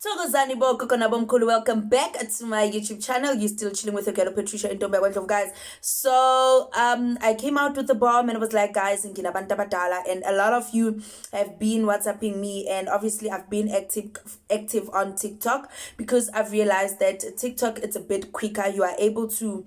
Thokozani bo kokona bomkhulu, welcome back to my YouTube channel. You're still chilling with your girl Patricia in Tombe of guys. So I came out with the bomb and it was like, guys, and a lot of you have been WhatsApping me, and obviously I've been active on TikTok because I've realized that TikTok, it's a bit quicker. You are able to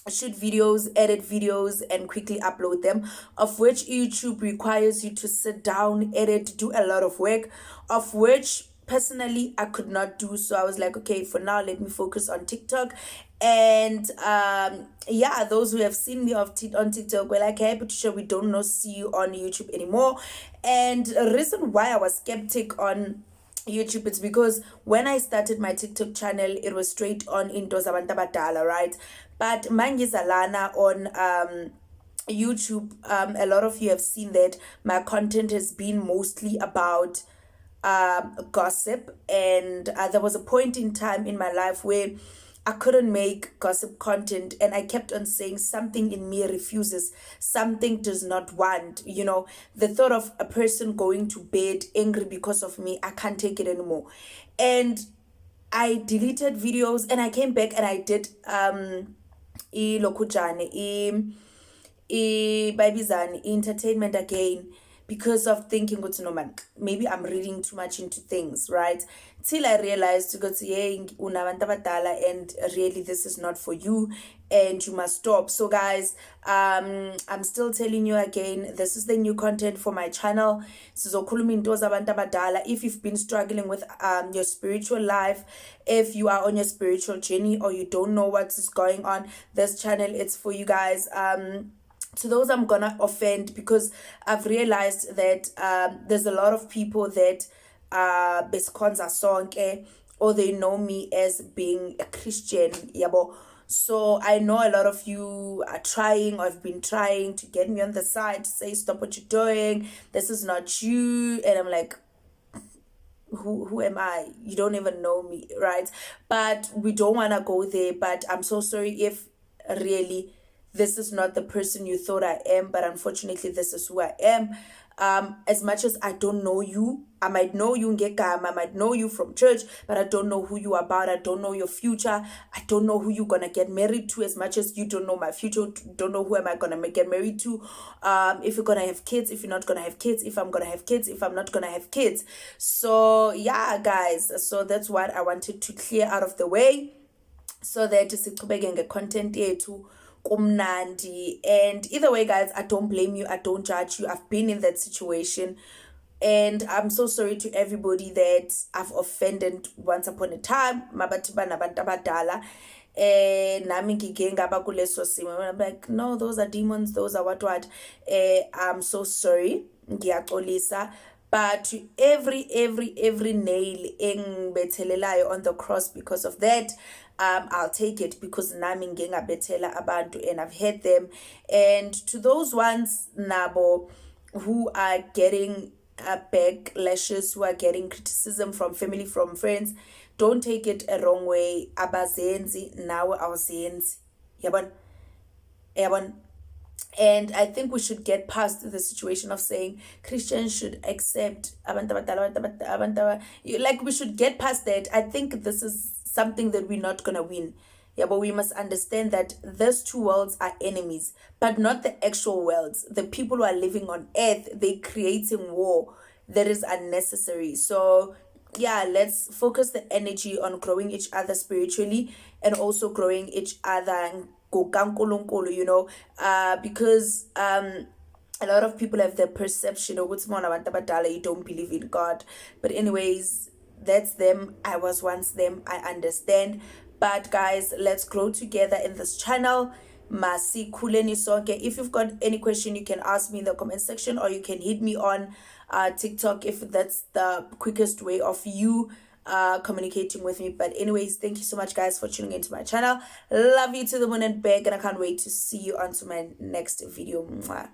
shoot videos, edit videos, and quickly upload them, of which YouTube requires you to sit down, edit, do a lot of work, of which personally I could not do. So I was like, okay, for now let me focus on TikTok. And yeah, those who have seen me on TikTok were like, hey Patricia, we don't know see you on YouTube anymore. And the reason why I was skeptic on YouTube, it's because when I started my TikTok channel, it was straight on into Zabantu Abadala, right? But Mangizalana on YouTube, a lot of you have seen that my content has been mostly about gossip, and there was a point in time in my life where I couldn't make gossip content, and I kept on saying something in me refuses, something does not want, the thought of a person going to bed angry because of me, I can't take it anymore. And I deleted videos, and I came back and I did entertainment again, because of thinking, no man, maybe I'm reading too much into things, right? Till I realized to go to and really this is not for you and you must stop. So guys, I'm still telling you again, this is the new content for my channel. If you've been struggling with your spiritual life, if you are on your spiritual journey, or you don't know what is going on, this channel, it's for you guys. To those I'm gonna offend, because I've realized that there's a lot of people that beskonza sonke, or they know me as being a Christian, yabo. So I know a lot of you are trying, or have been trying to get me on the side to say, stop what you're doing, this is not you. And I'm like, who am I? You don't even know me, right? But we don't want to go there. But I'm so sorry if really this is not the person you thought I am, but unfortunately this is who I am. As much as I don't know you, I might know you ngegama, I might know you from church, but I don't know who you are about. I don't know your future. I don't know who you're gonna get married to, as much as you don't know my future. Don't know who am I gonna get married to, if you're gonna have kids, if you're not gonna have kids, if I'm gonna have kids, if I'm not gonna have kids. So yeah, guys, so that's what I wanted to clear out of the way, so that siqhubeke content yethu kumnandi. And either way, guys, I don't blame you, I don't judge you. I've been in that situation, and I'm so sorry to everybody that I've offended once upon a time. Mabatiba nabantu abadala, nami ngike ngaba kuleso simo. I'm like, no, those are demons, those are what. I'm so sorry, ngiyaxolisa. But to every nail engibethelelayo on the cross because of that, I'll take it, because nami ngingabethela abantu, and I've had them. And to those ones nabo who are getting backlashes, who are getting criticism from family, from friends, don't take it a wrong way. Abazenzi nawe awuzenzi, yabon. And I think we should get past the situation of saying Christians should accept like, we should get past that. I think this is something that we're not gonna win. Yeah, but we must understand that these two worlds are enemies, but not the actual worlds. The people who are living on earth, they creating war that is unnecessary. So yeah, let's focus the energy on growing each other spiritually, and also growing each other, because a lot of people have the perception of what's more you don't believe in God. But anyways, that's them. I was once them, I understand. But guys, let's grow together in this channel. Masi kuleni sonke. If you've got any question, you can ask me in the comment section, or you can hit me on TikTok, if that's the quickest way of you communicating with me. But anyways, thank you so much, guys, for tuning into my channel. Love you to the moon and back, and I can't wait to see you onto my next video. Mwah.